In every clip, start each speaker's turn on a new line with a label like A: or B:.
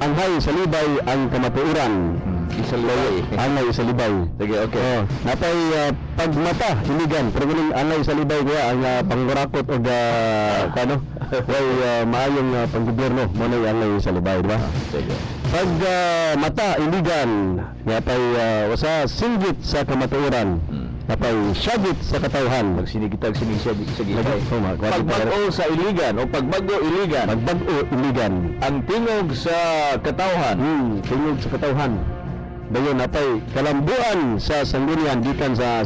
A: anghay sa libay ang kamatuoran.
B: Isalibay.
A: Angay sa libay.
B: Sige, okay.
A: Napay pagmata iligan pero guling angay sa libay kaya ang panggurakot o kano way maayong panggobyerno mo na angay sa libay, di ba?
B: Sige.
A: Pag mata iligan napay wasa singgit sa kamatuoran. Napay syagit sa katawhan.
B: Magsinigitag sinisya sa gitay.
A: Pagbago
B: sa iligan o pagbago iligan.
A: Pagbago iligan.
B: Ang tingog sa katawhan.
A: Tingog sa katawhan. Dayon napay kalambuan sa sanggunian gikan sa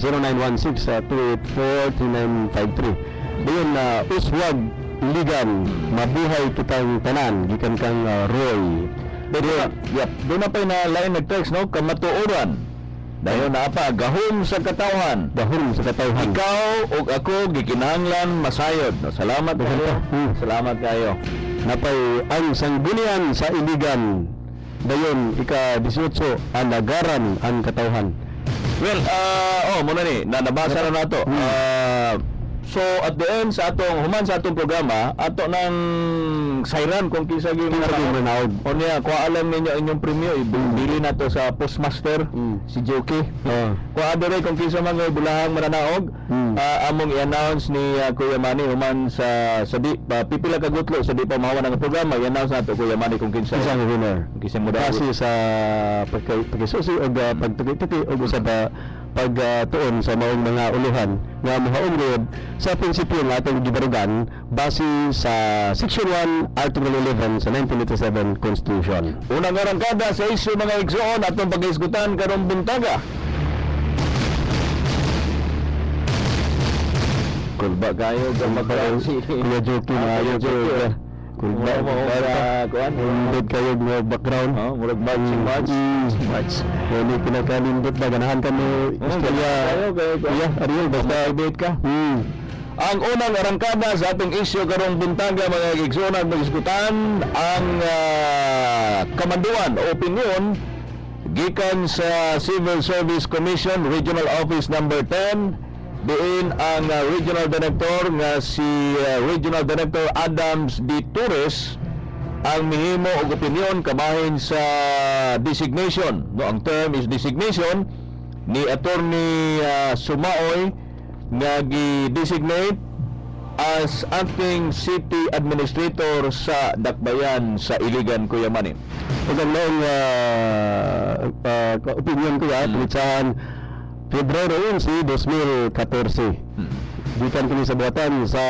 A: 0916-284-3953. Dayon uswag iligan mabuhay kitang tanan gikan kang Roy.
B: Doon na pa'y na lain nag-text, no? Kamatuoran. Dayon na pa, gahom sa katawhan.
A: Gahom sa katawhan.
B: Ikaw o ako, gikinahanglan masayod. No? Salamat kayo. Salamat kayo.
A: Napay ang sanggunian sa iligan. Dayon ika-18 ang nagaran ang katawhan.
B: Well, muna ni, nabasa na nato. So at the end sa atong human sa atong programa, ato nang sayran kung kinsa gyud
A: Manaog.
B: O niya, kung alam ninyo inyong premyo, ibili na to sa Postmaster, si Joki. Kung adere kung kinsa man nga bulahang mananaog, among i-announce ni Kuya Manny human sa di pipila ka gutlo sa di pa mahawan ang programa, i-announce nato Kuya Manny kung kinsa
A: Isang winner.
B: kinsa mo
A: Kasi sa pagkisusi o pagtuki-tuki o sa pagtuon sa maong mga uluhan nga mahaunggod sa prinsipyo ng atong gibarugan base sa Section 1, Article 11 sa 1987 Constitution.
B: Unang arangkada sa isyu mga igsoon atong pag-isgutan karong buntaga. Kulba kayo sa magkaroon
A: Kuya Joki na ayaw ko. Kulba
B: para kuan
A: Lindot kayo ng background.
B: murag matching match.
A: Wala pinakalindot na ganahan ka mo istorya. Kuya Ariel, basta update ka.
B: Ang unang arangkada sa atong isyu karong buntaga mga igsoon at mag-isgutan ang kamanduan o opinyon gikan sa Civil Service Commission Regional Office number 10 diin ang Regional Director nga si Regional Director Adams D. Torres ang mihimo og opinyon kabahin sa designation. No, ang term is designation ni Attorney Sumaoy nga gi-designate as acting city administrator sa Dakbayan sa Iligan, Kuya Manny.
A: Ug ang maong opinion ko tulisan February 11, 2014. Gikan kini sa buhatan sa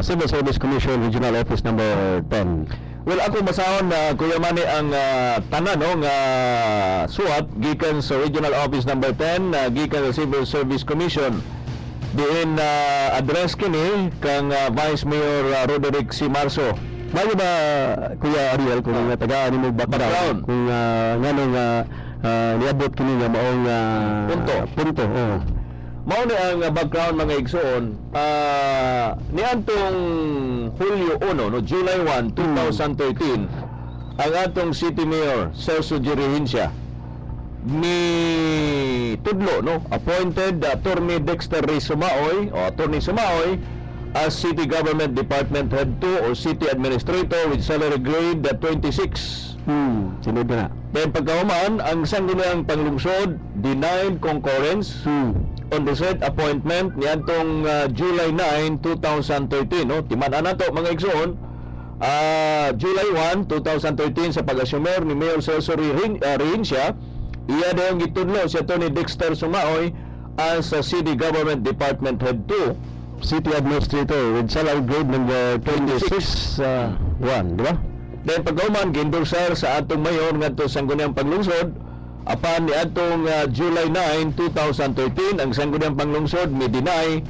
A: Civil Service Commission Regional Office number 10.
B: Well, ako masahon na Kuya Manny ang tanan no nga suwat gikan sa Regional Office number 10 gikan sa Civil Service Commission diin address kini kang Vice Mayor Roderick C. Marso.
A: Mayo ba Kuya Ariel kung tagaan nimo background kung nganong niabot kini nga maong punto.
B: Mao ni ang background mga igsoon niadtong Hulyo 1 no July 1, 2013 ang atong City Mayor Celso Jirihincia ni tudlo no appointed Attorney Dexter Reyes Sumaoy o Attorney Sumaoy as City Government Department Head 2 or City Administrator with salary grade 26.
A: Sunod na.
B: Then pagkahuman, ang sangguniang panglungsod denied concurrence on the said appointment niadtong July 9, 2013. No? Timan-an nato mga igsoon, July 1, 2013 sa pag-assumer ni Mayor Celso Jirihincia, iya dayong gitudlo si Atty. Dexter Sumaoy as City Government Department Head 2.
A: City Administrator with salary grade number 26 1, di ba?
B: Then pagkauman giendorsar sa atong mayor ngadto sangguniang panglungsod apan niadtong July 9, 2013 ang sangguniang panglungsod mi-deny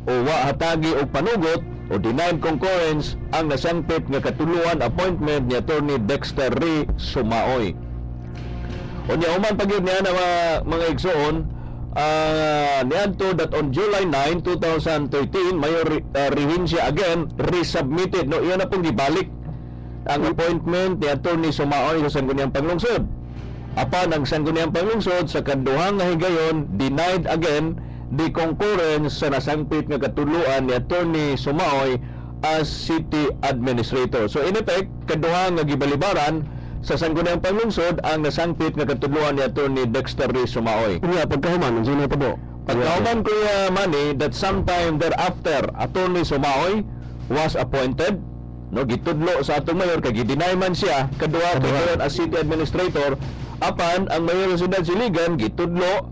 B: o wa hatagi og panugot o denied concurrence ang nasangpit nga katuluan appointment ni Attorney Dexter Reyes Sumaoy. Unya human pagyud niya na mga igsoon niadto that on July 9, 2013 Mayor Jirihincia again resubmitted no iyon na pong gibalik ang appointment ni Attorney Sumaoy sa sangguniang panglungsod. Apan ang sangguniang panglungsod sa kaduhang nga higayon denied again the concurrence sa nasangpit nga katuluan ni Attorney Sumaoy as City Administrator. So in effect, kaduhang nga gibalibaran sa sangguniang panglungsod ang nasangpit nga katudloan ni Attorney Dexter Reyes Sumaoy.
A: Unya pagkahuman unsa na tabo?
B: Pagkauman Kuya Manny, that sometime thereafter, Attorney Sumaoy was appointed, no, gitudlo sa atong mayor kay gideny man siya kadua karon as city administrator, apan ang mayor sa Siyudad Siligan gitudlo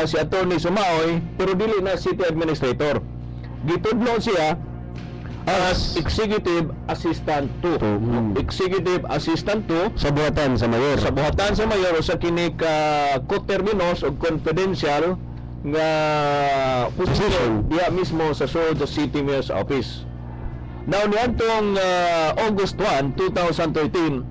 B: si Attorney Sumaoy pero dili na city administrator. Gitudlo siya as executive assistant to. Executive assistant to
A: sa buhatan sa mayor.
B: sa buhatan sa mayor o sa kini ka coterminous o confidential nga position diya mismo sa Sword City Mayor's Office. Now niadtong August 1, 2013,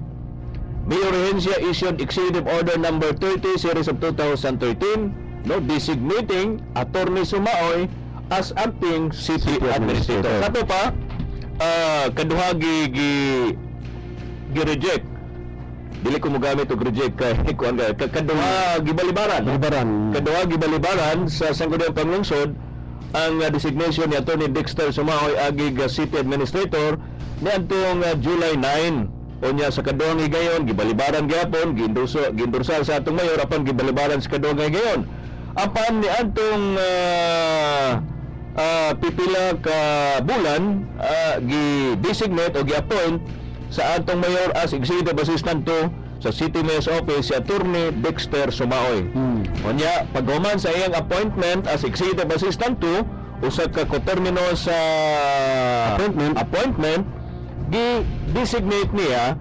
B: Mayor Rehencia issued Executive Order number 30 series of 2013, no, designating Attorney Sumaoy as acting city administrator. Kato pa kaduha gi-reject. Dili ko mogamit og reject kay kuan kaduha gibalibaran. Kaduha gibalibaran sa sangguniang panglungsod ang designation ni Attorney Dexter Sumaoy agig city administrator niadtong July 9. Unya sa kaduhang higayon gibalibaran gyapon gindursal sa atong mayor apan gibalibaran sa kaduhang higayon. Apan niadtong pipila ka bulan gi-designate o gi-appoint sa atong mayor as executive assistant to sa City Mayor's Office si Attorney Dexter Sumaoy. Unya paghuman sa iyang appointment as executive assistant to usa ka coterminous sa appointment gi-designate niya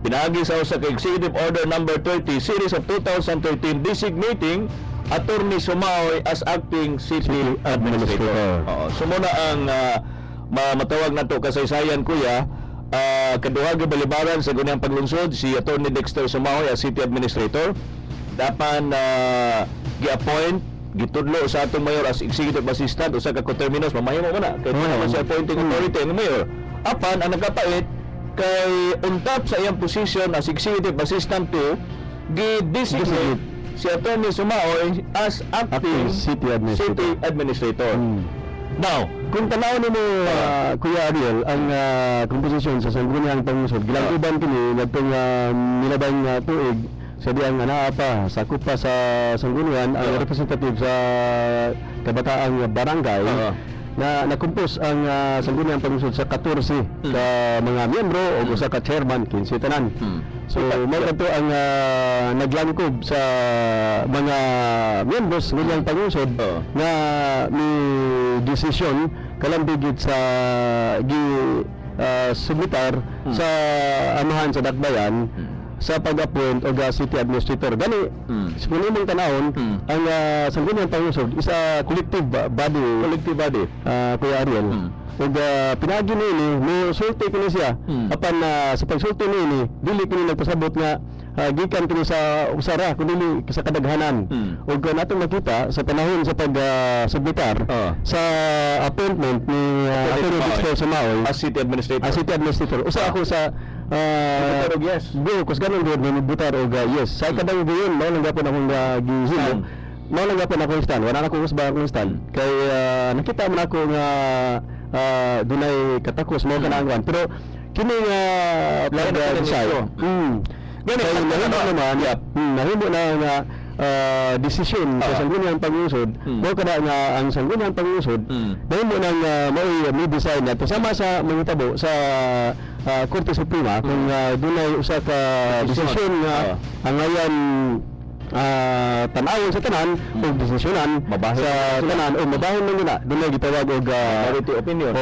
B: pinagi sa usa ka executive order number 30 series of 2013 designating Attorney Sumaoy as acting city administrator. So muna ang matawag na to kasaysayan kuya, kaduha gibalibaran sa gunang paglungsod si Attorney Dexter Sumaoy as city administrator. Dapan gi-appoint gitudlo sa atong mayor as executive assistant usa ka coterminous mamahimo muna kay naman si appointing authority ng mayor. Apan ang nagkapait kay untap sa iyang position as executive assistant to gi-designate si Attorney Sumaoy as acting
A: city
B: administrator. Now,
A: Kung tanaw nimo Kuya Ariel ang komposisyon sa sangguniang panglungsod, gilang-uban kini ngadtong nilabang tuig sa diyang anaa pa sakop pa sa sanggunian ang representative sa kabataang barangay na nakumpos ang sangguniang panglungsod sa 14 ka mga miyembro o usa ka chairman kinsa tanan. So mao kadto ang naglangkob sa mga miyembros ng panglungsod nga ni desisyon kalambigit sa subitar sa amahan sa Dakbayan sa pag-appoint og city administrator. Gani kung imong tanawon ang sangguniang panglungsod isa collective body Kuya Ariel. Ug pinagi niini mo sulti kini siya apan sa pagsulti niini dili kini nagpasabot nga gikan kini sa usara kundi sa kadaghanan. Ug natong nakita sa panahon sa pag-subitar sa appointment ni Attorney Dexter Sumaoy
B: as city administrator.
A: Usa ako sa
B: yes.
A: Go, kus ganun gud ni butar og yes. Sa kadang gayon mao lang gyapon akong gihimo. Mao lang gyapon akong stand. Wala na akong usba akong stand. Kay nakita man ako nga dunay katakos mo kanang pero kini nga pag-decide. Ganun naman nahimo na nga desisyon sa sangguniang panglungsod mo kada nga ang sangguniang panglungsod nahimo nang may design na sama sa manghitabo sa Korte Suprema kung dunay usa ka desisyon nga ang ngayon tanawon sa tanan o desisyonan sa tanan o mabahon lang nila dunay gitawag og
B: majority opinion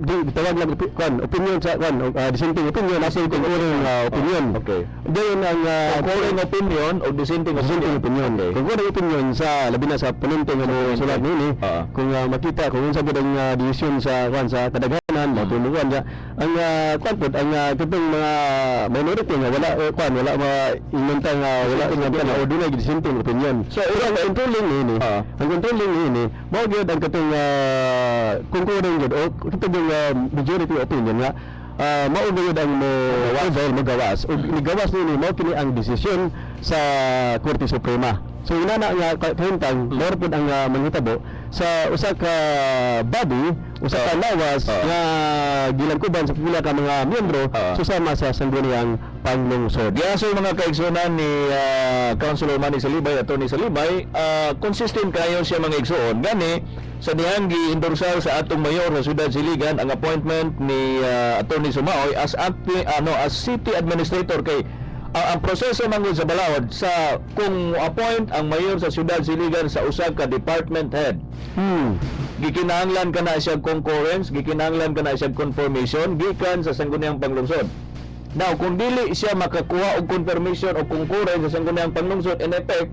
A: gitawag lang opinion sa dissenting opinion nasa concurring opinion.
B: Okay.
A: Dayon ang
B: concurring opinion o dissenting opinion.
A: Concurring opinion sa labi na sa panunto nga mo sulat nini kung makita kung unsa gud ang desisyon sa kadaghanan matulungan sa ang kwanpod ang katong mga minority nga wala ma-inventa nga wala nga dunay dissenting opinion. So ang controlling ni ang controlling ni mao gyud ang katong concurring gyud o katong majority opinion nga mao gyud ang magawas ug nigawas ni mao kini ang desisyon sa Korte Suprema. So inana nga kahintang more pud ang manghitabo sa usa ka body, usa ka lawas nga gilangkuban sa pila ka mga miyembro susama sa sangguniang panglungsod.
B: Giaso mga kaigsunan ni Councilor Manny Salibay, Attorney Salibay, consistent kayo siya mga igsuon. Gani, sa dihang gi-endorsar sa atong mayor sa Syudad Siligan ang appointment ni Attorney Sumaoy as city administrator kay ang proseso man sa Balaod sa kung appoint ang mayor sa Syudad Siligan sa usa ka department head. Gikinahanglan ka na siya concurrence, gikinahanglan ka na siya confirmation gikan sa sangguniang panglungsod. Now, kung dili siya makakuha og confirmation o concurrence sa sangguniang panglungsod, in effect,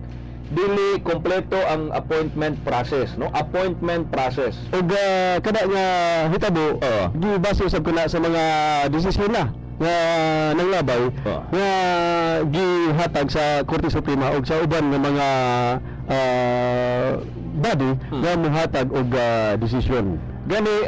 B: dili kompleto ang appointment process, no? Appointment process.
A: Ug kada nga hitabo, gibase usab kana sa mga desisyon na nga nanglabay nga gihatag sa Korte Suprema ug sa uban nga mga body nga mohatag og desisyon.
B: Gani,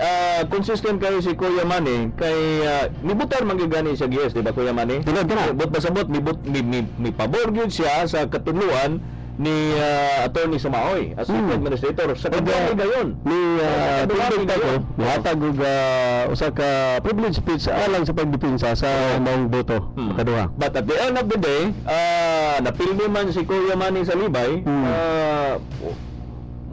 B: consistent kayo si Kuya Manny kay nibutan man gyud gani siya GS, di ba Kuya Manny?
A: Tinod ka na.
B: But pasabot mi pabor gyud siya sa katuluan ni Attorney Sumaoy as city administrator sa kadwa gayon.
A: Ni privilege ko, mohatag og usa ka privilege speech alang sa pagdepensa sa maong boto kaduha.
B: But at the end of the day, napildi man si Kuya Manny Salibay,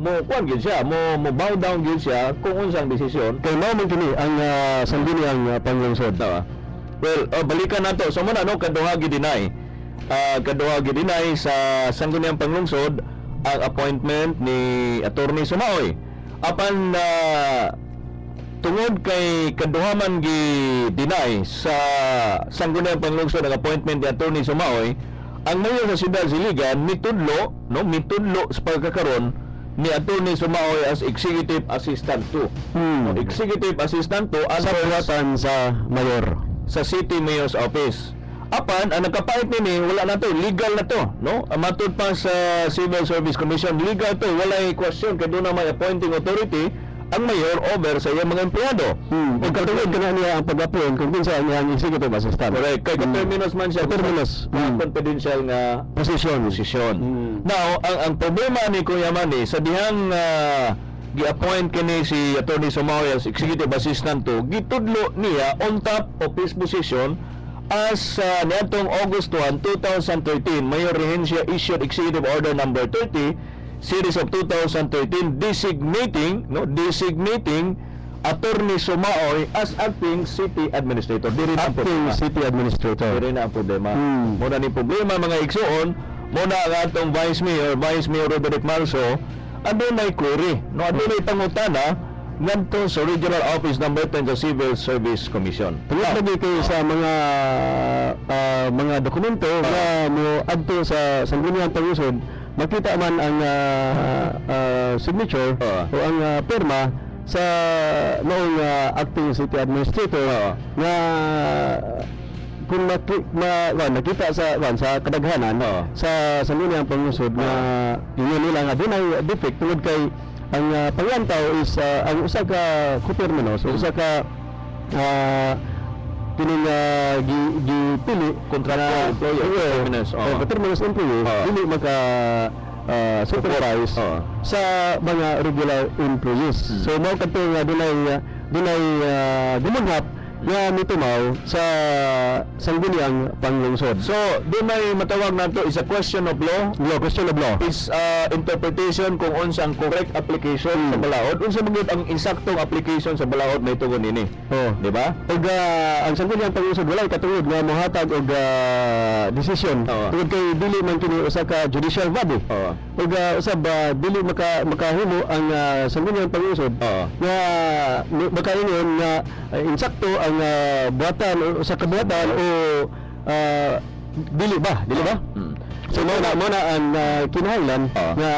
B: mo kuan gyud siya, mo bow down gyud siya kung unsang desisyon.
A: Kay mao man kini ang sangguniang panglungsod.
B: Well, balikan nato. So muna no kaduha gidinay. Kaduha gidinay sa sangguniang panglungsod ang appointment ni Attorney Sumaoy. Apan tungod kay kaduha man gidinay sa sangguniang panglungsod ang appointment ni Attorney Sumaoy, ang mayor sa Syudad Siligan mitudlo sa pagkakaroon ni Attorney Sumaoy as executive assistant to. Executive assistant to
A: Sa buhatan sa mayor.
B: sa City Mayor's Office. Apan, ang nagkapait nini, wala na to, legal na to, no? Matod pa sa Civil Service Commission, legal to, walay question, kaya doon na may appointing authority, ang mayor over sa iyang mga empleyado.
A: Ug katungod kana niya ang pag-appoint kung kinsa niya ang executive assistant.
B: Correct. Kay terminus man siya,
A: Terminus.
B: confidential nga
A: Posisyon.
B: Now, ang problema ni Kuya Manny, sa dihang gi-appoint kini si Attorney Sumaoy as executive assistant to, gitudlo niya on top of his position as niadtong August 1, 2013, Mayor Rehencia issued Executive Order number 30, Series of 2013, designating Attorney Sumaoy as acting city administrator. Diri na ang
A: Acting
B: problema.
A: city administrator.
B: Diri na ang problema. Muna ni problema mga igsuon, muna ang atong Vice Mayor Roderick Marso, adunay query, no adunay pangutana ngadto sa Regional Office number 10 sa Civil Service Commission.
A: Tungod lagi kay sa mga dokumento nga mo adto sa sangguniang panglungsod, makita man ang signature o ang pirma sa noong acting city administrator nga kung nakita sa kadaghanan sa sangguniang panglungsod nga ingon nila nga dunay defect tungod kay ang panglantaw is ang usa ka coterminus o usa ka kining gipili
B: Contractual employer, terminus,
A: terminus employee dili maka supervise sa mga regular employees. So mao kadto nga dunay dumunghap nga mitumaw sa sangguniang panglungsod.
B: So, di may matawag nato is a question of law.
A: Question of law.
B: Is interpretation kung unsang correct application sa balaod. Unsa magud ang insaktong application sa balaod na itugon nini. Di ba?
A: Ug ang sangguniang panglungsod walay katungod nga mohatag og desisyon. Tungod kay dili man kini usa ka judicial body. Ug usab dili makahimo ang sangguniang panglungsod nga makaingon nga insakto ang buhatan o sa kabuhatan o dili ba? So mo na ang kinahanglan nga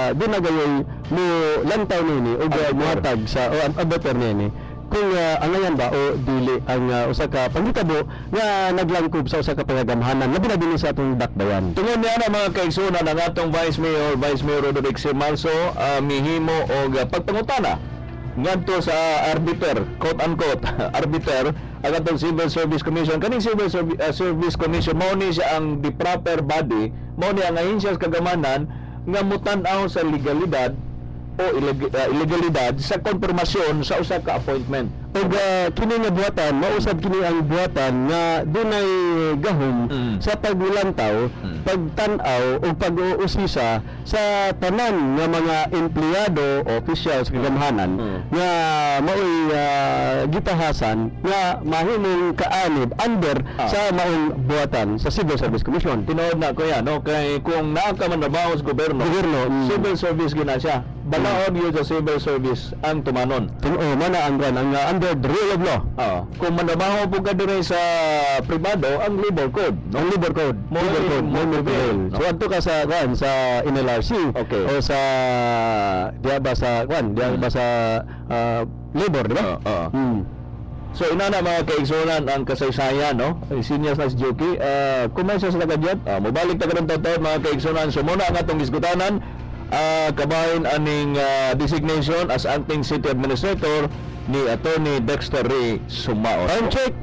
A: di na gayoy mo lantaw nini o muhatag sa o abater nini kung angayan ba o dili ang usa ka panghitabo nga naglangkob sa usa ka pangagamhanan labi na dinhi sa atong dakbayan.
B: Tungod niya na mga kaigsunan ang atong Vice Mayor Roderick C. Marso mihimo og pagpangutana ngadto sa arbiter, quote unquote arbiter ang atong Civil Service Commission. Kaning Civil Service Commission mao ni siya ang the proper body, mao ni ang ahensya sa kagamanan nga mutan-aw sa legalidad o illegalidad sa konfirmasyon sa usa ka appointment.
A: ug kini nga buhatan mausab kini ang buhatan nga dunay gahom sa paglantaw, pagtan-aw ug pag-uusisa sa tanan nga mga empleyado o officials kagamhanan nga maoy gitahasan nga mahimong kaanib under sa maong buhatan sa Civil Service Commission.
B: Tinood na ko yan, no? Kay kung naa ka man nabaho sa gobyerno, civil service gina siya. Balaod yun sa civil service ang tumanon.
A: Mana ang under the rule of law.
B: Kung manabaho po ka dire sa privado, ang labor code. No?
A: Ang labor code,
B: Mo prevail, no?
A: So adto ka sa sa NLRC
B: Okay.
A: o sa diya ba sa labor, di ba?
B: So inana mga kaigsunan ang kasaysayan, no? Seniors na si Joki. Kumensya sa tagadyat. Mabalik ta karon taon mga kaigsunan. So muna ang atong diskutanan kabahin aning designation as acting city administrator ni Attorney Dexter Ray Sumao.
A: Time check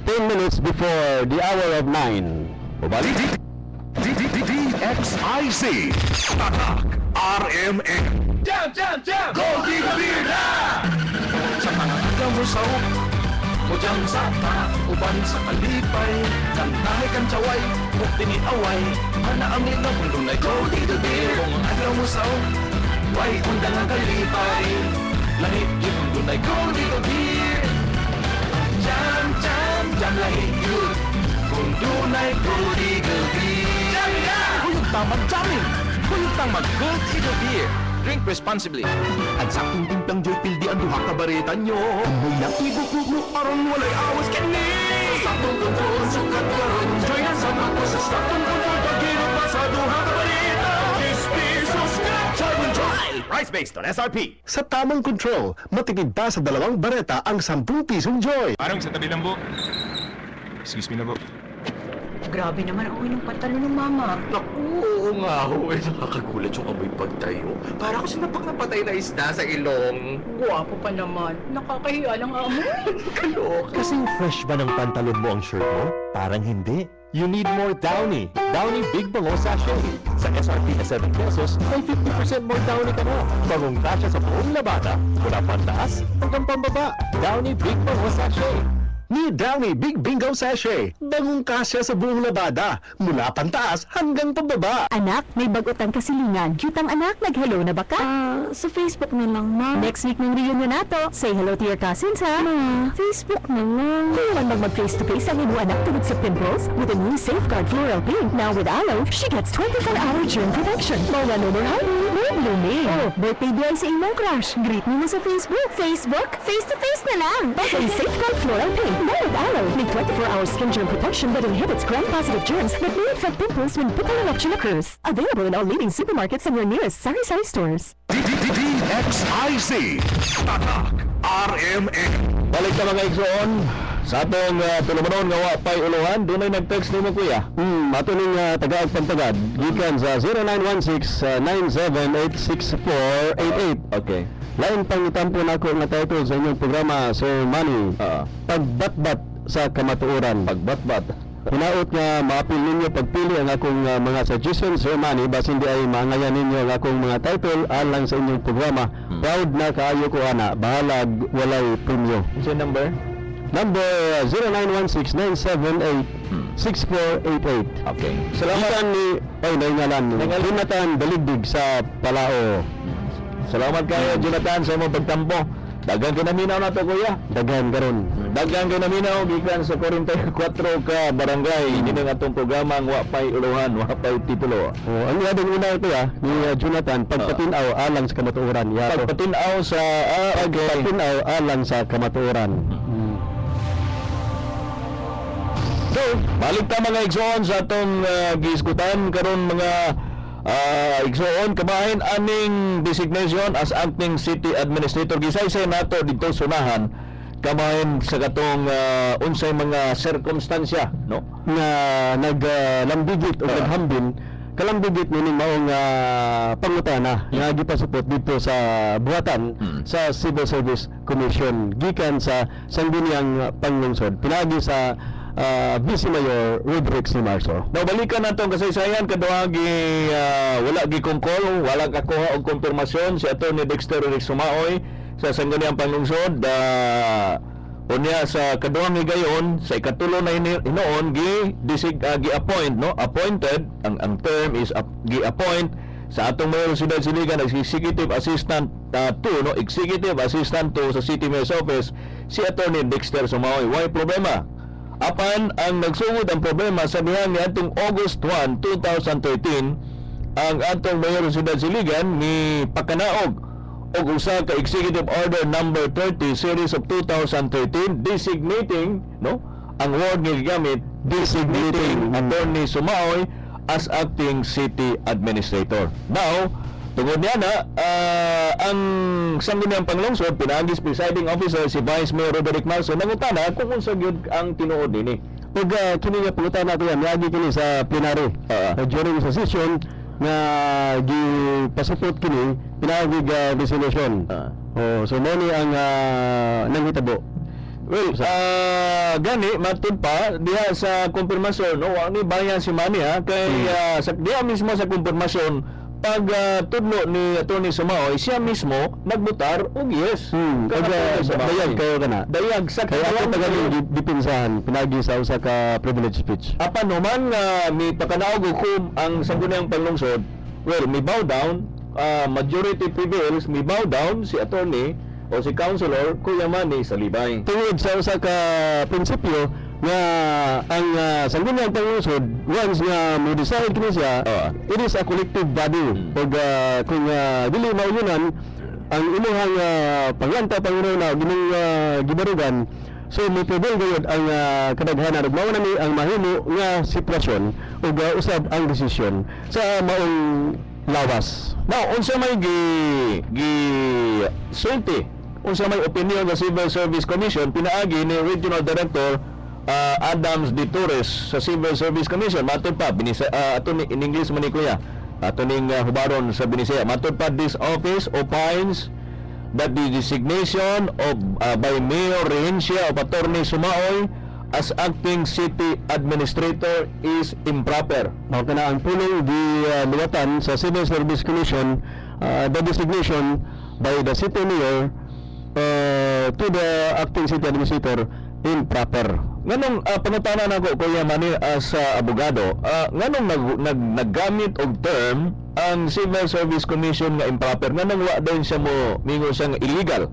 A: 10 minutes before the hour of 9.
B: Mabalik.
C: DXIC Tatak RMN Jam! Goldie Beer na! Sa mga agamusaw Mujang sata Uban sa kalipay Kantahe kan tsaway Bukti ni away Mana ang linaw Kung dunay Goldie Beer Kung agamusaw Way undang ang kalipay Lahit yun Kung dunay Goldie Beer Jam lahit yun Kung dunay Goldie Beer Huyog tamang jamming Huyog tamang Gold Eagle Beer Drink responsibly At sa aking timplang joy pildi ang duha ka bareta nyo May lang ibukuk aron walay awas kani Sa sakong kontrol sukat karon Joy na sama ko sa sakong kontrol Pag-inot pa sa duha ka bareta 10 pesos na Charbon Joy Price based on SRP Sa tamang control matipid pa sa dalawang bareta ang 10 pisong joy
D: Parang sa tabi lang po. Excuse me na po.
E: Grabe naman ang ng pantalon ng mama.
C: Naku, oo nga ho. Nakakagulat yung amoy pagtayo. Para ko sinapak na patay na isda sa ilong.
E: Guwapo pa naman. Nakakahiya lang amoy.
C: Kaloka.
F: Kasing fresh ba ng pantalon mo ang shirt mo? Parang hindi. You need more Downy. Downy Big Bango Sachet. Sa SRP na 7 pesos, may 50% more Downy ka na. Bangong kasya sa buong labada. Mula pantaas hanggang pambaba. Downy Big Bango Sachet.
C: Ni Downy Big Bingo Sachet. Bangong kasya sa buong labada. Mula pantaas hanggang pababa.
G: Anak, may bagutan kasilingan. Cute ang anak, nag-hello na ba ka? Sa Facebook na lang, ma. Next week ng reunion nato. Say hello to your cousins, ha? Ma, Facebook na lang. Kailan mag-face-to-face ang imo anak tungod sa pimples? With a new Safeguard Floral Pink, now with aloe, she gets 24-hour germ protection. Mga no more honey, no blooming. Oh, birthday boy sa imong crush. Greet mo sa Facebook. Facebook? Face-to-face na lang. Bagay Safeguard Floral Pink, now with aloe. May 24-hour skin germ protection that inhibits gram-positive germs that may affect pimples when pimple eruption occurs. Available in all leading supermarkets and your nearest sari-sari stores.
C: DXIC Tatak RMN
B: Balik ka mga igsoon sa atong tulumanon nga wa pay uluhan. Doon ay nag-text nimo kuya.
A: Ato ning tagaag pagtagad gikan sa 0916-978-6488.
B: Okay.
A: Lain pang itampo nako nga title sa inyong programa, Sir Manny. Pagbatbat sa kamatuoran.
B: Pagbatbat.
A: Hinaot nga maapil ninyo pagpili ang akong mga suggestions, Sir Manny, bas hindi ay maangayan ninyo ang akong mga title alang sa inyong programa. Proud na kaayo ko ana, bahalag walay premyo.
B: What's your number?
A: Number 0916-978-6488.
B: Okay. Salamat.
A: Ikan ni, naingalan ni Jonathan Daligdig sa Palao.
B: Salamat kayo, Jonathan, sa imong pagtampo. Dagang kinaminaw na to, kuya.
A: Daghan karon.
B: Dagang kinaminaw, gikan sa 44 ka barangay. Hindi na atong programa ang wapay uluhan, wapay titulo.
A: Ang labing una ito ni Jonathan, pagpatinaw alang sa kamatuoran.
B: Pagpatinaw sa...
A: Pagpatinaw alang sa kamatuoran.
B: So, balik ta mga igsoon sa atong giskutan karon mga igsoon kabahin aning designation as acting city administrator gisaysay nato dito sunahan kabahin sa katong unsay mga sirkumstansya, no?
A: Nga naglambigit o naghambin kalambigit nining maong pangutana nga gipasupot dito sa buhatan sa Civil Service Commission gikan sa sangguniang panglungsod pinagi sa Vice Mayor Rodrick C. Marso.
B: Balikan natong kasaysayan kaduha wala gikongkol, wala kakuha og konfirmasyon si Attorney Dexter Ray Sumaoy sa sangguniang panglungsod unya sa kaduhang higayon sa ikatulo na hinoon gi-appoint, no, appointed ang term is gi-appoint sa atong mayor Ciudad Siligan as executive assistant no, executive assistant to sa City Mayor's Office si Attorney Dexter Sumaoy. Why problema? Apan ang nagsugod ang problema sa dihang ni atong August 1, 2013 ang atong mayor Ciudad Siligan ni pakanaog og usa ka Executive Order number 30 series of 2013 designating, no, ang word nga gigamit, designating Attorney Sumaoy as acting city administrator. Now, tungod niya na ang sangguniang panglungsod pinagis presiding officer si Vice Mayor Roderick Marso nangutana kung unsa gyud ang tinuod nini.
A: Ug kini nga pangutana nato yan, niagi kini sa plenary during sa session nga gipasupot kini pinagig resolution. So mo ni ang nanghitabo.
B: Well, gani matud pa diha sa konfirmasyon, no, wa ni bayan si Manny kay sa diha mismo sa konfirmasyon pag tudlo ni Attorney Sumaoy, siya mismo nagbutar og yes.
A: Dayag kayo kana.
B: Dayag sa
A: Kaya ako tagaling dipinsahan pinagi sa usa ka privilege speech.
B: Apan human nga mi pakanaog hukom ang sangguniang panglungsod, well, mi bow down, majority prevails, mi bow down si attorney o si councilor Kuya Manny Salibay.
A: Tungod sa usa ka prinsipyo nga ang sangguniang panglungsod once nga mo decide kini siya, it is a collective body. Ug kung dili mauyonan ang imuhang panglanta panguna gining gibarugan, so mo prevail gayud ang kadaghanan ug mao na ni ang mahimo nga sitwasyon ug usab ang desisyon sa maong lawas.
B: Now, unsa may sulti, unsa may opinion sa Civil Service Commission pinaagi ni Regional Director Adams D. Torres sa Civil Service Commission. Matod pa ato ni in English man ni kuya, ato ning hubaron sa Binisaya. Matod pa, this office opines that the designation of by Mayor Rehencia of Attorney Sumaoy as acting city administrator is improper.
A: Mao kana ang pulong giluwatan sa Civil Service Commission, the designation by the city mayor to the acting city administrator improper.
B: Nganong pangutana nako Kuya Manny as abogado, nganong naggamit og term ang Civil Service Commission nga improper? Nganong wa din siya mo mingo siya nga illegal?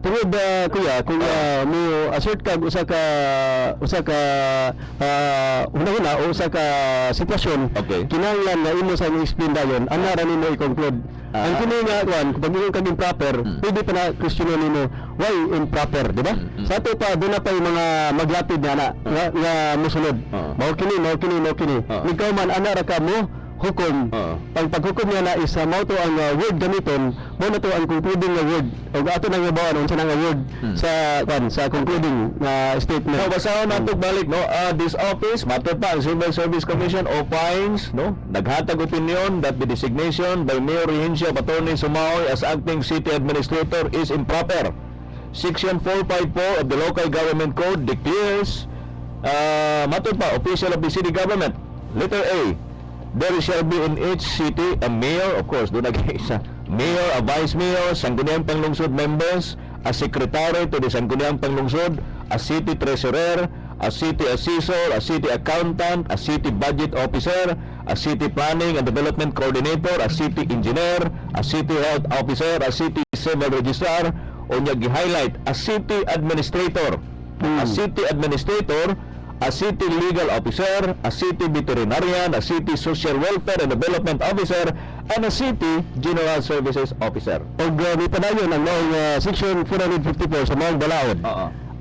A: Tungod kuya, kung mo assert kag usa ka una o usa ka sitwasyon,
B: Okay.
A: kinahanglan nga imo sa explain dayon, ana ra nimo i-conclude. Ang kini nga kuan, kapag mo kag improper, pwede pa na questionan nimo why improper, di ba? Sa ato pa doon na pa yung mga maglapid nga musunod. Mao kini. Ikaw man ana ra ka mo hukom. Ang paghukom niya na is mao to ang word gamiton, mao na to ang concluding nga word. Og ato nang gabawan unsa nang word sa concluding statement.
B: Now, basahon nato balik, no, this office, matod pa ang Civil Service Commission opines, no, naghatag opinion that the designation by Mayor Rehencia of Attorney Sumaoy as acting city administrator is improper. Section 454 of the Local Government Code declares, matod pa, official of the city government, letter A, there shall be in each city a mayor, of course, doon nag-isa, mayor, a vice mayor, sangguniang panglungsod members, a secretary to the sangguniang panglungsod, a city treasurer, a city assessor, a city accountant, a city budget officer, a city planning and development coordinator, a city engineer, a city health officer, a city civil registrar, o niya gi-highlight, a city administrator, a city administrator, a city legal officer, a city veterinarian, a city social welfare and development officer, and a city general services officer.
A: Og may padayon ang maong section 454 sa maong balaod.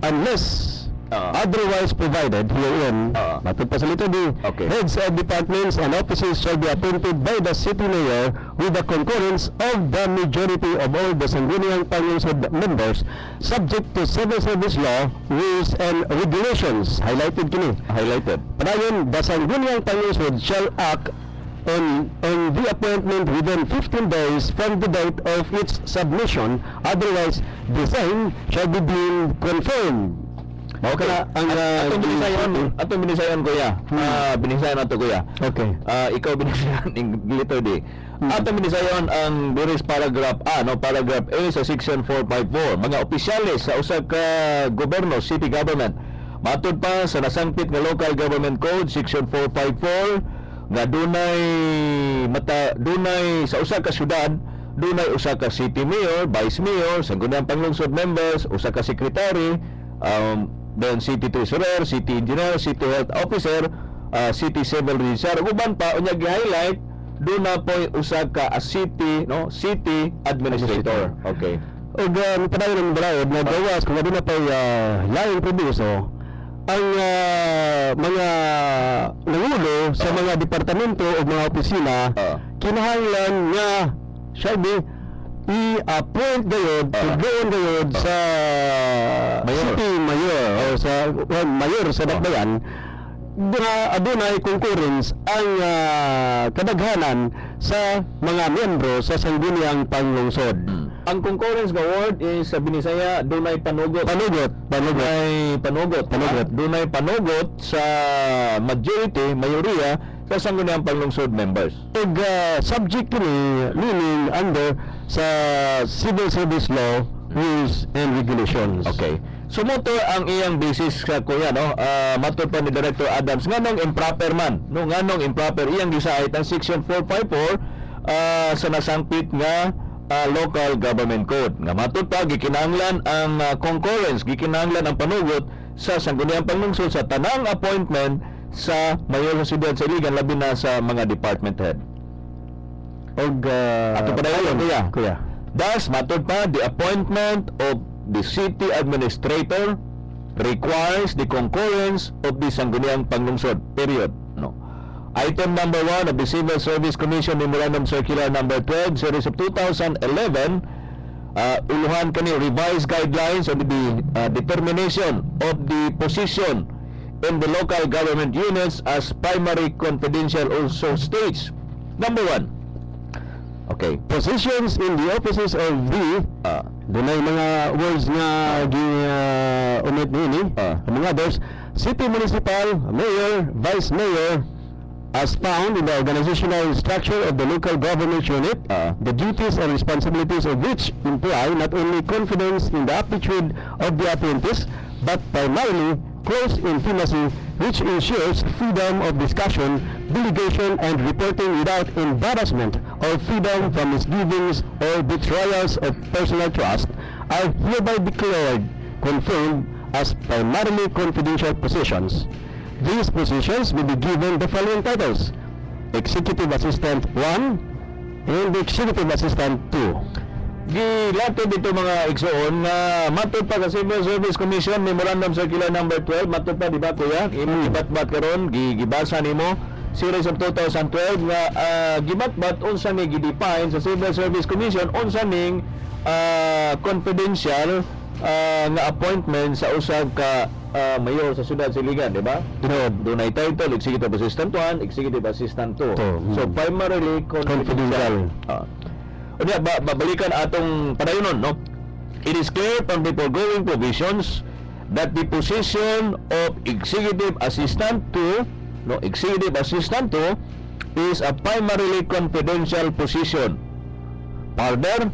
A: Unless otherwise provided herein, matod pa sa letter D,
B: Okay.
A: heads of departments and offices shall be appointed by the city mayor with the concurrence of the majority of all the sangguniang panglungsod members, subject to civil service law, rules and regulations. Highlighted kini.
B: Highlighted.
A: Padayon, the sangguniang panglungsod shall act on the appointment within 15 days from the date of its submission. Otherwise, the same shall be deemed confirmed. Mao kana ang
B: atong binisayon kuya. Binisayon nato kuya.
A: Okay.
B: Ikaw binisayon ing letter D. Atong binisayon ang Biris Paragraph A, no? Paragraph A sa Section 454. Mga opisyalis sa usa ka gobyerno, city government, matud pa sa nasangpit nga Local Government Code Section 454 nga dunay sa usa ka syudad, dunay usa ka city mayor, vice mayor, sangguniang panglungsod members, usa ka secretary, then city treasurer, city engineer, city health officer, city civil registrar, uban pa unya gi-highlight doon na po usa ka city, no, city administrator. Okay.
A: Og padayon ng balaod na gawas kung aduna pa laing probiso ang mga nangulo sa mga departamento o mga opisina kinahanglan nga sabi i-appoint gayod doon gayod sa
B: Mayor.
A: city mayor o sa mayor sa Dakbayan na adunay concurrence ang kadaghanan sa mga miyembro sa sangguniang panglungsod.
B: Ang concurrence nga word is sa Binisaya dunay panugot. Dunay panugot sa mayoriya sa sangguniang panglungsod members.
A: Ug subject kini meaning under sa civil service law rules and regulations.
B: Okay. Sumuto ang iyang basis ka kuya, no? Matud pa ni Director Adams nganong improper man, no? Nganong improper iyang gisait ang Section 454 sa nasangpit nga Local Government Code. Nga matud pa gikinahanglan ang concurrence, gikinahanglan ang panugot sa sangguniang panglungsod sa tanang appointment sa mayor sa siyudad sa Iligan labi na sa mga department head.
A: Og
B: Ato pa dayon
A: kuya.
B: Thus, matud pa, the appointment of the city administrator requires the concurrence of the sangguniang panglungsod. Period. No. Item number 1 of the Civil Service Commission Memorandum Circular number 12 series of 2011, uluhan kani revised guidelines on the determination of the position in the local government units as primary confidential also states. Number 1. Okay.
A: Positions in the offices of the dunay mga words nga gi-omit nini among others city municipal mayor, vice mayor as found in the organizational structure of the local government unit, the duties and responsibilities of which imply not only confidence in the aptitude of the apprentice but primarily close intimacy which ensures freedom of discussion, delegation, and reporting without embarrassment or freedom from misgivings or betrayals of personal trust are hereby declared confirmed as primarily confidential positions. These positions will be given the following titles: Executive Assistant 1 and Executive Assistant 2.
B: Gilatod dito mga igsoon na matud pa sa Civil Service Commission Memorandum Circular number 12, matud pa di ba kuya? Imo gibatbat karon, gibasa nimo series of 2012 nga gibatbat unsa ni gidefine sa Civil Service Commission unsa ning confidential nga appointment sa usab ka mayor sa siyudad sa Iligan, di ba? Dunay title Executive Assistant 1, Executive Assistant 2. So primarily confidential. Unya babalikan atong padayonon, no? It is clear from the foregoing provisions that the position of Executive Assistant 2, no, Executive Assistant 2 is a primarily confidential position. Further,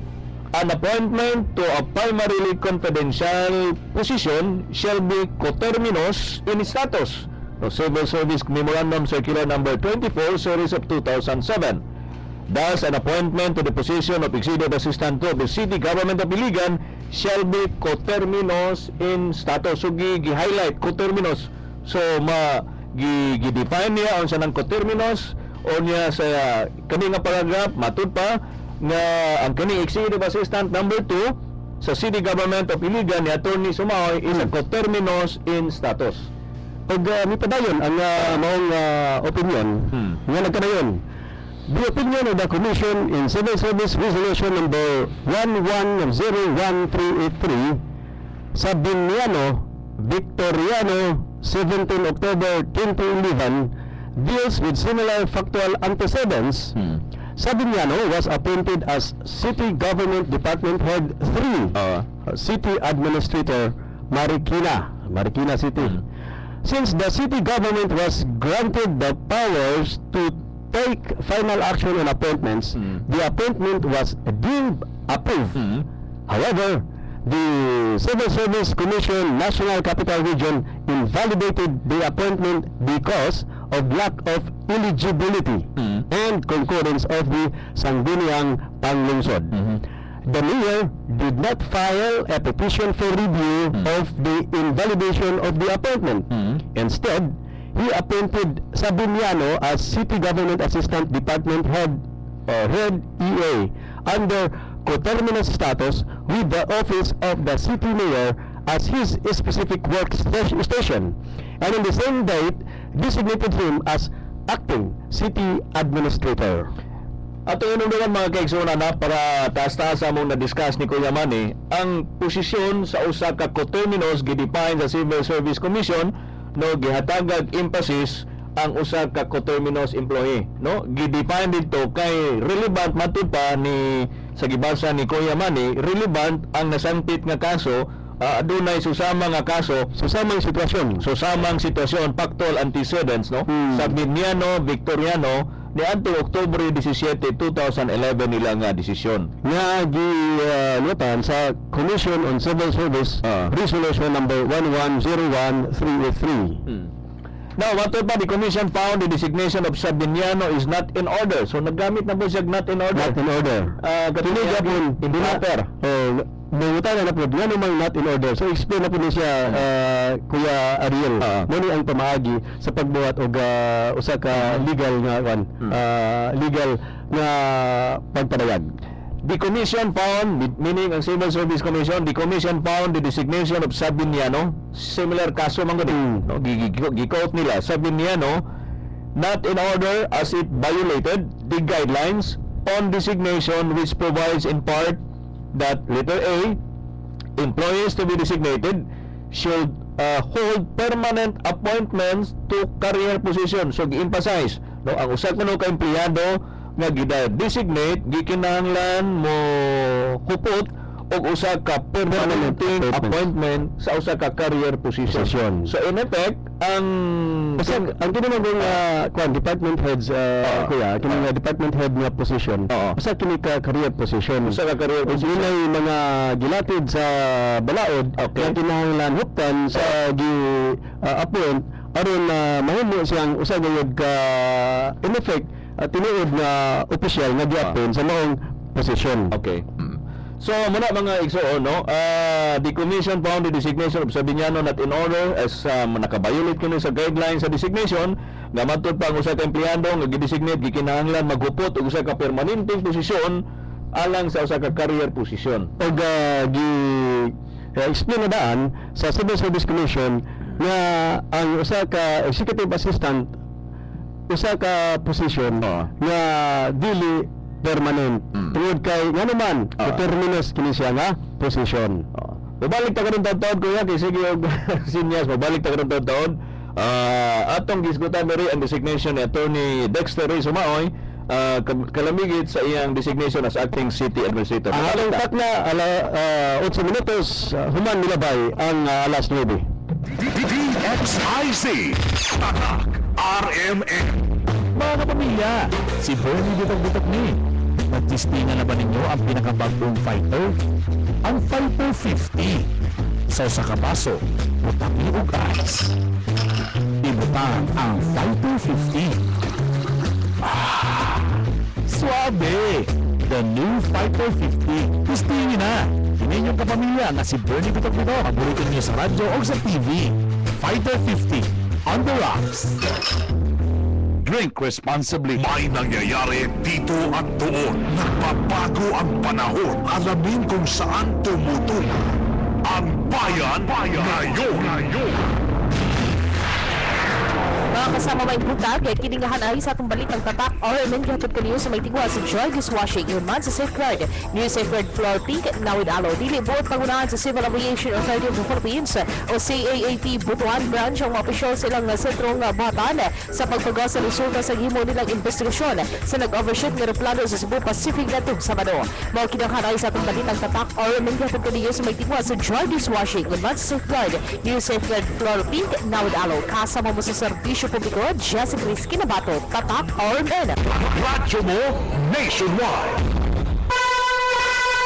B: an appointment to a primarily confidential position shall be coterminous in status. No, Civil Service Memorandum Circular number 24 series of 2007. Thus, an appointment to the position of Executive Assistant to the City Government of Iligan shall be coterminous in status. So, gi-highlight, coterminous. So, gi-define niya ang sanang coterminous o niya sa kani nga paragraph, matud pa nga ang kani Executive Assistant number 2 sa City Government of Iligan ni Attorney Sumaoy is a coterminous in status.
A: Og mi padayon ang maong opinion nga nagkanayon. The opinion of the Commission in Civil Service Resolution number 11-01383 sa Biniano, Victoriano, 17 October 2011 deals with similar factual antecedents. Sabiniano was appointed as City Government Department Head 3, City Administrator, Marikina City. Since the city government was granted the powers to take final action on appointments, the appointment was deemed approved. However, the Civil Service Commission National Capital Region invalidated the appointment because of lack of eligibility and concurrence of the Sangguniang Panglungsod. The mayor did not file a petition for review of the invalidation of the appointment. Instead, he appointed Sabiniano as City Government Assistant Department Head or Head EA under coterminous status with the office of the city mayor as his specific work station, and on the same date designated him as acting city administrator.
B: At yun naman mga kaigsuna na para taas-taas among na-discuss ni Kuya Manny, ang posisyon sa usa ka coterminous gidefine sa Civil Service Commission, no, gihatagag emphasis ang usa ka coterminous employee, no, gidefine dito kay relevant matud pa ni sa gibasa ni Kuya Manny, relevant ang nasampit nga kaso, adunay susama nga kaso,
A: Susamang sitwasyon,
B: factual antecedents, no, Sabiniano, Victoriano ni adtong Oktubre 17, 2011 nila nga desisyon.
A: nga gilutan sa Commission on Civil Service Resolution number 1101383.
B: Now, what pa, the Commission found the designation of Sabiniano is not in order. So, naggamit na po siya not in order.
A: Not in order.
B: Kini
A: Gapon,
B: hindi proper.
A: Nangutan na po, nga namang not in order. So, explain na po niya siya, Kuya Ariel. Muna ang pamaagi sa pagbuhat og usa ka legal nga legal nga pagpadayag.
B: The Commission found, meaning ang Civil Service Commission, the Commission found the designation of Sabiniano, similar kaso mga no, gi-quote nila, Sabiniano, not in order as it violated the guidelines on designation which provides in part that letter A, employees to be designated should hold permanent appointments to career position. So gi-emphasize, no, ang usa kuno ka empleyado nga gida-designate gikinahanglan mo hupot og usa ka permanent appointment sa usa ka career position. So in effect, ang
A: kini mga department heads, kuya, kini nga department head nga position, usa kini ka career position.
B: usa ka career
A: Ug
B: position.
A: ilay mga gilatid sa balaod nga kinahanglan huptan sa appoint aron mahimo siyang usa gayud ka in effect tinuod nga opisyal nga gi-appoint sa maong position.
B: Okay. So, muna mga igsoon, no? The Commission found the designation of Sabiniano not in order as nakabayulit kuno sa guidelines sa designation nga matud pa ang usa ka empleyado nga gi-designate gikinahanglan maghupot og usa ka permanenteng posisyon alang sa usa ka career position.
A: Og explain na daan sa Civil Service Commission nga ang usa ka executive assistant usa ka position nga dili permanent. Tungod kay nga naman determinus kini siya nga position.
B: Babalik ta karon taon kuya kay sige og sinyas babalik ta karon taon. Atong gisgutan diri ang designation ni Attorney Dexter Reyes Sumaoy kalamigit sa iyang designation as acting city administrator.
A: Ang alang takna 8 minutos human milabay ang alas 9.
C: DXIZ Tatak RMN.
F: Mga kapamilya, si Bernie Butok-Butok ni. Nagtistingan na ba ninyo ang pinakabagong fighter? Ang Fighter 50. Sa sakabaso, utami ug ice. Ibutan ang Fighter 50. Suabe! The new Fighter 50. Tistingin na! Inyong kapamilya na si Bernie Butok-Butok. Paborito niyo sa radyo o sa TV. Fighter 50. On the rocks.
C: Drink responsibly. May nangyayari dito at doon. Nagbabago ang panahon. Alamin kung saan tumutungo ang bayan ngayon.
G: Mga kasama may buta, kaya kiningahan ay sa atong balitang tatak RMN katod kaniyo sa may tigwa sa Joy Dishwashing yun man sa Safeguard. New Safeguard Floor Pink na with aloe. Dili buot pangunahan sa Civil Aviation Authority of the Philippines o CAAP Butuan Branch ang opisyal silang sentrong buhatan sa pagpagawa sa resulta sa himo nilang investigasyon sa nag-overshoot ng aeroplano sa Cebu Pacific natong Sabado. Mga kiningahan ay sa atong balitang tatak RMN katod kaniyo sa may tigwa sa Joy Dishwashing yun man sa Safeguard. New Safeguard Floor Pink na with aloe. Kasama mo sa serbisyo paglikod, Jessica Rizky Nabato, Tatak Armena.
C: Radyo mo nationwide.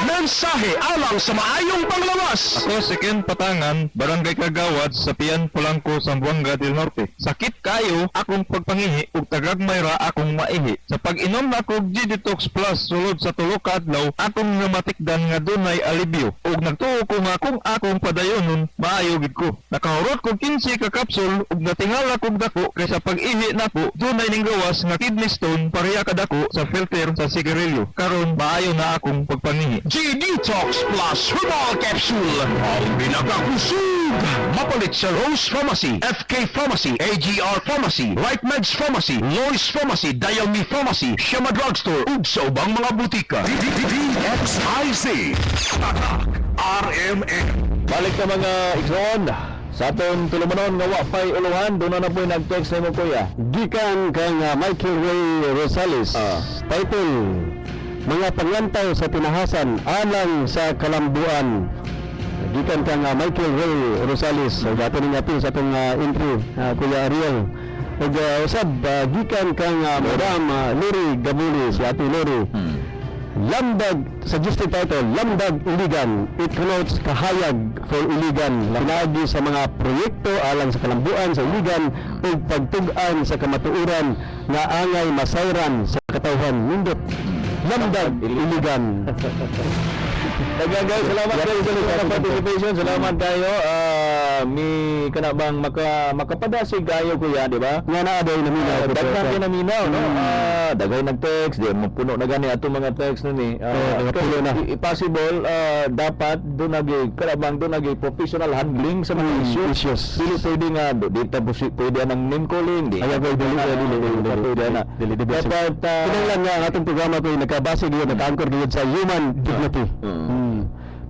C: Mensahe alang sa maayong panglawas.
D: Ako si Ken Patangan, Barangay Kagawad, sa Pian Polanco, Zamboanga del Norte. Sakit kayo akong pagpangihi ug tagagmayra akong maihi. Sa pag-inom na ako G-Detox Plus sulod sa tulo ka adlaw, akong namatikdan nga dunay alibyo. Ug nagtuo ko nga kung akong padayonon, maayo gid ko. Nakahurot ko 15 ka kapsul ug natingala kog dako kay sa pag-ihi nako dunay ning gawas nga kidney stone pareha kadako sa filter sa sigarilyo. Karon maayo na akong pagpangihi.
C: G-Detox Plus Herbal Capsule. Ang pinakakusog. Mapalit sa Rose Pharmacy, FK Pharmacy, AGR Pharmacy, Right Meds Pharmacy, Lois Pharmacy, Dialme Pharmacy, Shema Drugstore, ug sa ubang mga butika. DXIZ. Tatak RMN.
B: Balik na mga igsoon. Sa aton tulumanon nga wa pay uluhan, doon na po'y nag-text na mo kuya.
A: Gikan kang Michael Ray Rosales. Title, Mga Panglantaw sa Tinahasan alang sa Kalambuan. Gikan kang Michael Ray Rosales. So, dato ning ato sa atong entry, Kuya Ariel. Ug usab gikan kang Madam Lori Gabuli, si Ate Lori. Lamdag, suggested title, Lamdag Iligan. It connotes kahayag for Iligan. Pinagi sa mga proyekto alang sa kalambuan sa Iligan ug pagtug-an sa kamatuoran nga angay masayran sa katawhan nindot. Lamdag Iligan.
B: Daghang salamat kayo sa participation. Salamat kayo. Mi kana bang makapadasig kayo kuya, di ba?
A: Nga na aday naminaw.
B: Daghang kinaminaw, no? Daghang nag-text, di mapuno na gani ato mga text na ni.
A: puno na.
B: Possible dapat do nagi karabang do nagi professional handling sa mga issues. Dili pwede nga dito pwede nang name calling, di.
A: Ayaw ko dili
B: Pwede na. Dapat
A: kinahanglan nga ang atong programa ko nagkabase gyud nag-anchor gyud sa human dignity.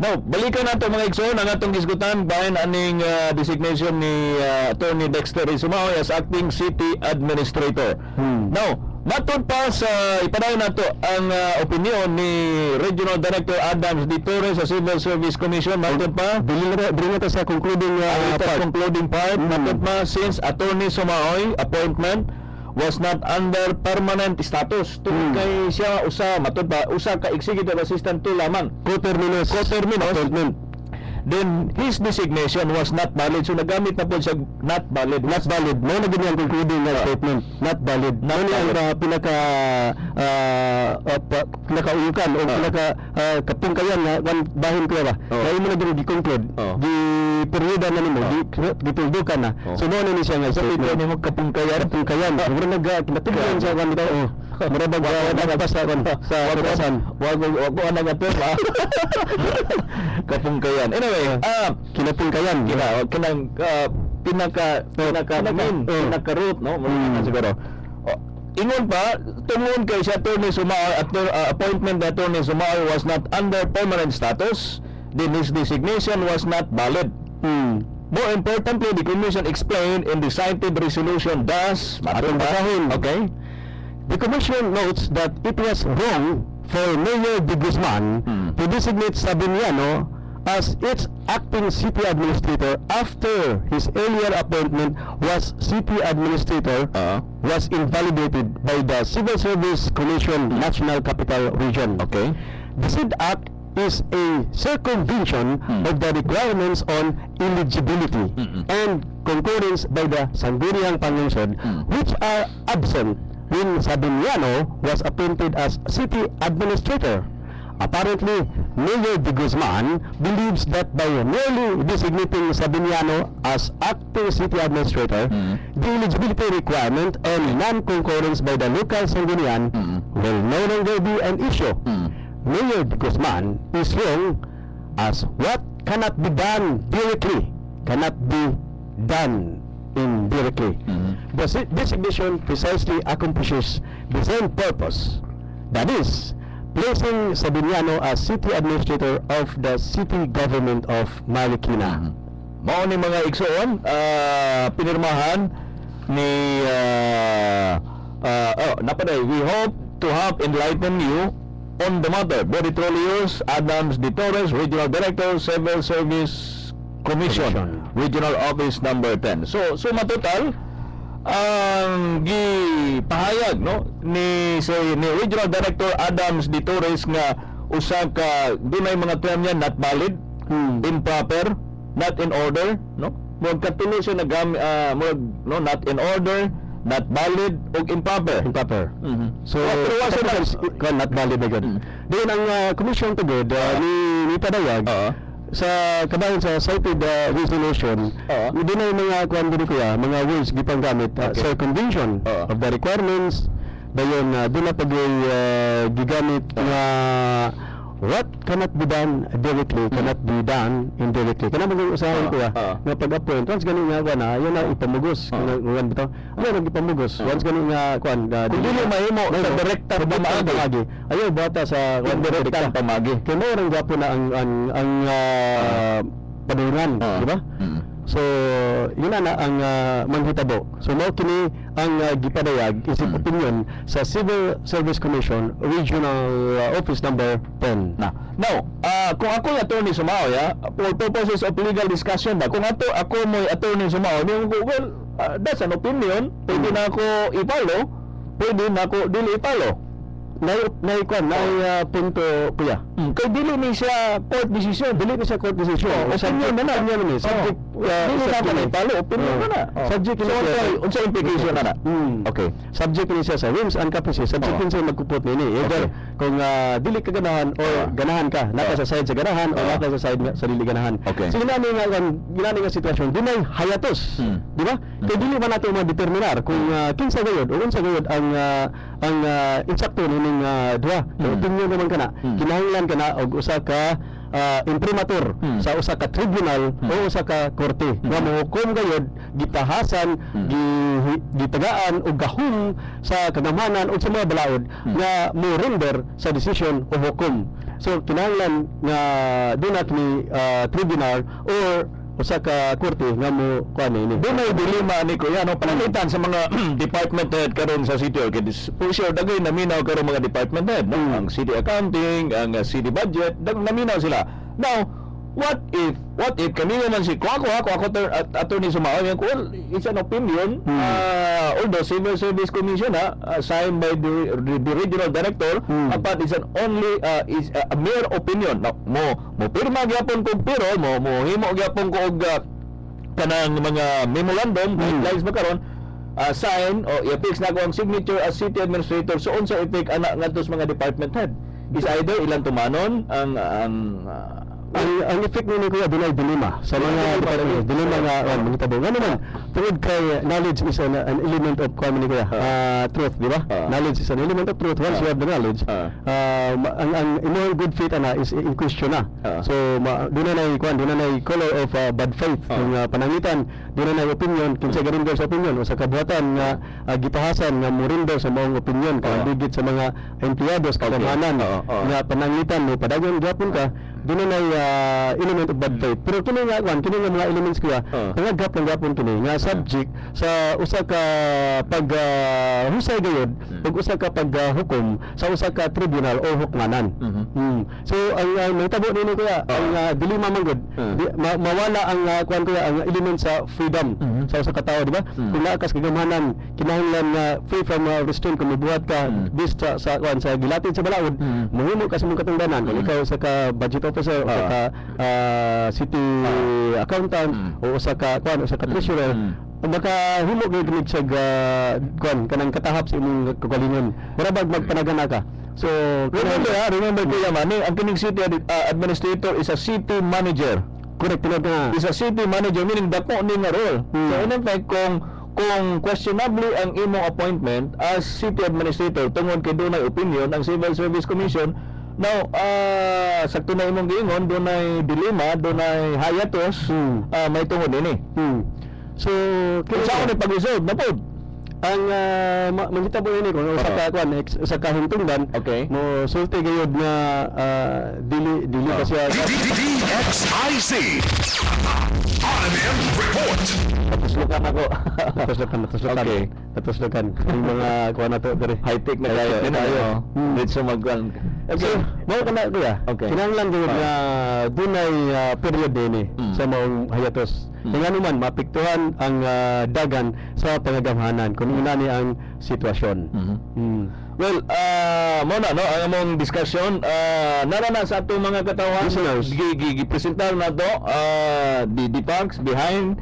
B: Now, balikan nato mga igsoon ang atong diskutan bahin aning designation ni Attorney Dexter Isumaoy as acting city administrator. Now, matod pa sa ipadayon nato ang opinion ni Regional Director Adams D. Torres sa Civil Service Commission. Matod pa
A: Dili na to sa concluding
B: concluding part. Matod pa since Attorney Sumaoy appointment was not under permanent status. Tungkol kay siya matod pa usa ka executive assistant to lamang.
A: Coterminous appointment.
B: Then his designation was not valid. So nagamit na po siya not valid.
A: Not valid. Mo na gid ang concluding statement. Not valid. Not valid. Ang pinakauyukan o kapungkayan nga bahin ko ba. Kaya mo na gid gi-conclude. Di peryodo na nimo, gituldukan na. So mo na ni siya nga statement nimo kapungkayan. Siguro nagkinatugan siya kan bitaw. Murabag nagpas sa batasan.
B: Wag ana nga pero kapungkayan. Anyway,
A: Kinapungkayan.
B: pinaka-root, no? Siguro. Ingon pa, tungon kay si Attorney Sumaoy, appointment ni Attorney Sumaoy was not under permanent status, then his designation was not valid. More importantly, the Commission explained in the cited resolution thus,
A: Atong basahon.
B: okay?
A: The Commission notes that it was wrong for Mayor De Guzman to designate Sabiniano as its acting city administrator after his earlier appointment was city administrator was invalidated by the Civil Service Commission National Capital Region.
B: Okay.
A: The said act is a circumvention of the requirements on eligibility and concurrence by the Sangguniang Panglungsod which are absent when Sabiniano was appointed as city administrator. Apparently, Mayor De Guzman believes that by merely designating Sabiniano as acting city administrator, the eligibility requirement and non-concurrence by the local Sanggunian will no longer be an issue. Mayor De Guzman is wrong as what cannot be done directly cannot be done indirectly. The designation precisely accomplishes the same purpose. That is, placing Sabiniano as city administrator of the city government of Marikina.
B: Mao ni mga igsoon, pinirmahan ni napaday, we hope to have enlightened you on the matter. Very truly yours, Adams D. Torres, Regional Director, Civil Service Commission, Regional Office number 10. So matotal, ang gipahayag no ni Regional Director Adams de Torres nga usa ka dunay mga term yan not valid, improper, not in order, no? Murag katulo siya murag no not in order, not valid ug improper.
A: Improper. So,
B: pero wasa na
A: not valid na gud. Then ang commission to good ni padayag sa kabayan sa cited resolution, hindi na yung mga kuan gud kuya, mga words gipanggamit sa convention of the requirements dayon doon na pag gigamit nga what cannot be done directly cannot be done indirectly. Kana maging usahan ko nga pag-appoint once ganun nga kuan yun na ipamugos kuan bitaw. Ano nang ipamugos once ganun nga kuan
B: dili mahimo sa direkta pamagi.
A: Ayaw bata sa kuan direkta
B: pamagi.
A: Kaya mo rin gapo na ang padungan, di ba? So, yun na ang manghitabo. So, mao kini ang gipadayag isip opinion sa Civil Service Commission Regional Office number 10.
B: Now, kung ako yung attorney sumao for purposes of legal discussion kung ako mo attorney sumao, well, that's an opinion, pwede na ako ipalo, pwede na ako dili ipalo.
A: Nay punto kuya.
B: Kay dili ni siya court decision.
A: Dili ni siya court decision.
B: Opinion na na.
A: Opinion ni. Subject.
B: Dili na ka na ipalo. Opinion na na.
A: Subject ni siya.
B: Unsa implication na na? Okay.
A: Subject ni siya sa whims and caprices. Subject ni siya magkupot nini. Either kung dili ka ganahan or ganahan ka. Naka sa side sa ganahan o naka sa side sa dili ganahan.
B: Okay.
A: So ginani nga sitwasyon. Dunay hayatos. Di ba? Kay dili man nato ma-determinar kung kinsa gayud o unsa gayud ang insakto ning duha. Opinion naman kana. Kinahanglan kana og usa ka imprimatur sa usa ka tribunal o usa ka korte nga mohukom gayud gitahasan gitagaan og gahum sa kagamanan o sa mga balaod nga mo render sa decision o hukom. So kinahanglan nga dunat ni tribunal or usa ka korte nga mo kuan ini.
B: Dunay dilema ni kuya no pananglitan sa mga department head karon sa city or for sure dagay naminaw karon mga department head no ang city accounting, ang city budget, naminaw sila. Now, what if kanino man si ako attorney sumao yan well, it's an opinion although Civil Service Commission signed by the regional director but it's an only is a mere opinion. Now, mo pirma gyapon kog pero mo himo gyapon kog kanang mga memorandum guidelines ba karon sign o i-affix na ko ang signature as city administrator so unsa effect ana ngadtos mga department head is either ilang tumanon
A: ang effect ni kuya dunay dilema sa mga department dilema nga mangitabo nga naman tungod kay knowledge is an element of common kuya truth di ba knowledge is an element of truth once you have the knowledge ang imong good faith ana is in question na so dunay nay color of bad faith ng panangitan dunay nay opinion kinsa garin sa opinion o sa kabuhatan nga gipahasan nga murindo sa maong opinion kay digit sa mga empleyados kagamanan nga panangitan mo padayon gyapon ka dunay nay element of bad faith pero kini nga mga elements kuya nga gap lang gapon kini nga subject sa usa ka pag husay gayud ug usa ka paghukom sa usa ka tribunal o hukmanan. So ang mahitabo nini kuya ang dilema man gud mawala ang kuan kuya ang element sa freedom sa usa ka tawo di ba kung naa kas kagamanan kinahanglan nga free from restraint kung mibuhat ka based sa kuan sa gilatid sa balaod mahimo ka sa mong katungdanan kung ikaw sa ka budget officer o sa ka city accountant o sa ka treasurer makahimo gyud sa kanang katahap sa imong kagalingon para bag magpanagana ka. So remember kuya man ang kining city administrator is a city manager. Correct na is a city manager meaning dako ni nga role. So in effect kung questionably ang imong appointment as city administrator tungod kay dunay opinion ang Civil Service Commission. Now, sakto na imong giingon, dunay dilema, dunay hayatos, may tungod ini. So, kung saan ni pag-resolve na po? Ang manghitabo ini kung sa kahintungdan, mo sulti gayud nga dili kasi
C: DXIC RMM Report.
B: Natuslukan ako.
A: Natuslukan. Yung mga kuha na to, high-tech na kayo.
B: Dito magkuhan. Okay.
A: Mao kana kuya.
B: Okay.
A: Kinahanglan gyud nga dunay period din sa maong hayatos. Ingano man mapiktuhan ang dagan sa pangagamhanan kung ina ni ang sitwasyon.
B: Well, mo na no ang among discussion narana sa atong mga katawhan
A: Listeners.
B: gipresentar na to the facts behind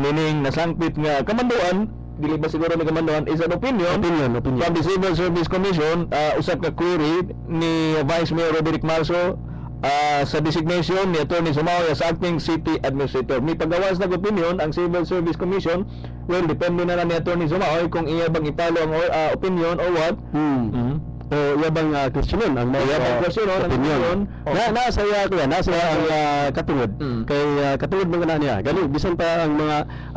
B: nining nasangpit nga kamanduan dili ba siguro ni kamanduan is an opinion from the Civil Service Commission usab ka query ni Vice Mayor Roderick Marso sa designation ni Attorney Sumao as acting city administrator. May pagawas na opinion ang Civil Service Commission. Well, depende na lang ni Attorney Sumao kung iya bang italo ang opinion or what.
A: O iya bang questionon ang mga
B: Iya bang questionon ang opinion.
A: Nasa iya kuya, nasa ang katungod. Kay katungod mga na niya. Gali bisan pa ang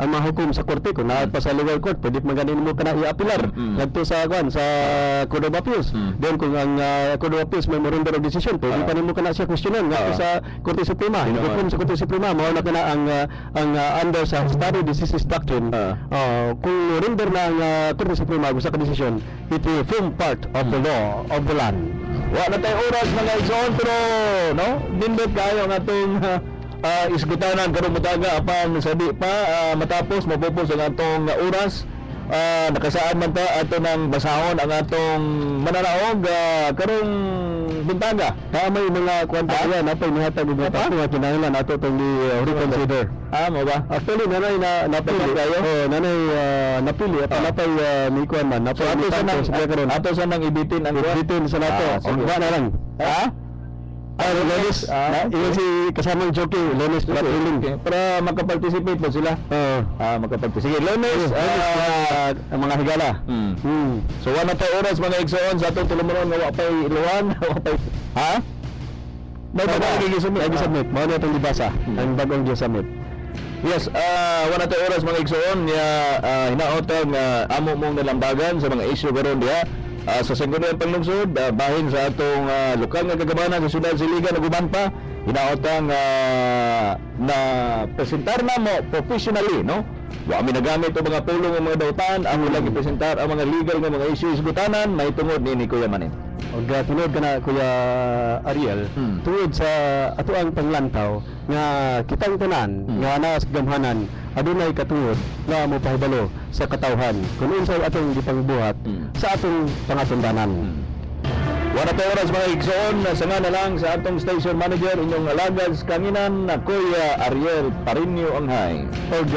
A: mga hukom sa korte kung naa pa sa lower court, pwede maganin mo kana i-apilar ngadto sa sa Court of Appeals. Then kung ang Court of Appeals may moronder of decision, pwede pa nimo kana siya questionon ngadto sa Korte Suprema. Hukom sa Korte Suprema mao na kana ang under sa stare decisis doctrine. Kung render na ang Korte Suprema sa desisyon, it will form part of the law of the land.
B: Wa na tayo oras mga igsoon pero no nindot kayo ang atong isgutanan karong butaga apan sa di pa matapos mapupos ang atong oras. Nakasaan man ta ato nang basahon ang atong mananaog karong buntaga.
A: May mga kwanta yan, napay nihatag ng mga nga kinahanglan ato itong reconsider.
B: Mo ba?
A: Actually, nanay na napili.
B: kayo?
A: Nanay napili at napay ni kuan man.
B: So ato sa nang ibitin ang
A: Bitin sa nato.
B: sige.
A: Ba na lang.
B: Ha?
A: Lenis. Iyon si kasamang jockey, Lenis Platiling.
B: Okay. Para makaparticipate po sila. Makapag-sige. Leonis,
A: Ang mga higala.
B: So wala tayo oras mga igsoon sa atong tulumanon nga wapay iluwan, wapay ha? May
A: May
B: mga gigisumit.
A: gigisubmit. Mao na itong libasa. Ang bagong gisusubmit.
B: Yes, wala tayo oras mga igsoon nga hinaotang amo mong nalambagan sa mga issue karon diha. Sa Sangguniang Panglungsod, bahin sa atong lokal nga kagamanan sa Syudad Siligan ug uban pa, hinaotang na presentar na mo professionally, no? Wa mi nagamit og mga pulong ng mga dautan, ang lang ipresentar ang mga legal nga mga issues gutanan, may tungod ni Kuya Manin.
A: Og tunod ka na Kuya Ariel, tungod sa ato ang panglantaw nga kitang tanan nga naa sa gamhanan adunay katungod nga mopahibalo sa katawhan kung unsa atong gipangbuhat sa atong pangatundanan.
B: Wala tayo oras mga igsoon, sanga na lang sa atong station manager inyong alagad sa kanginan na Kuya Ariel Parinio Anghay.
A: Og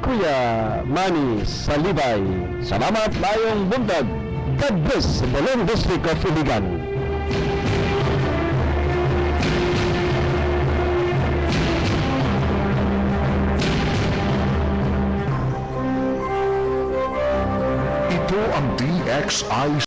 A: Kuya Manny Salibay.
B: Salamat, mayong buntag.
A: God bless the Lone District of Iligan.
H: Ito ang DXI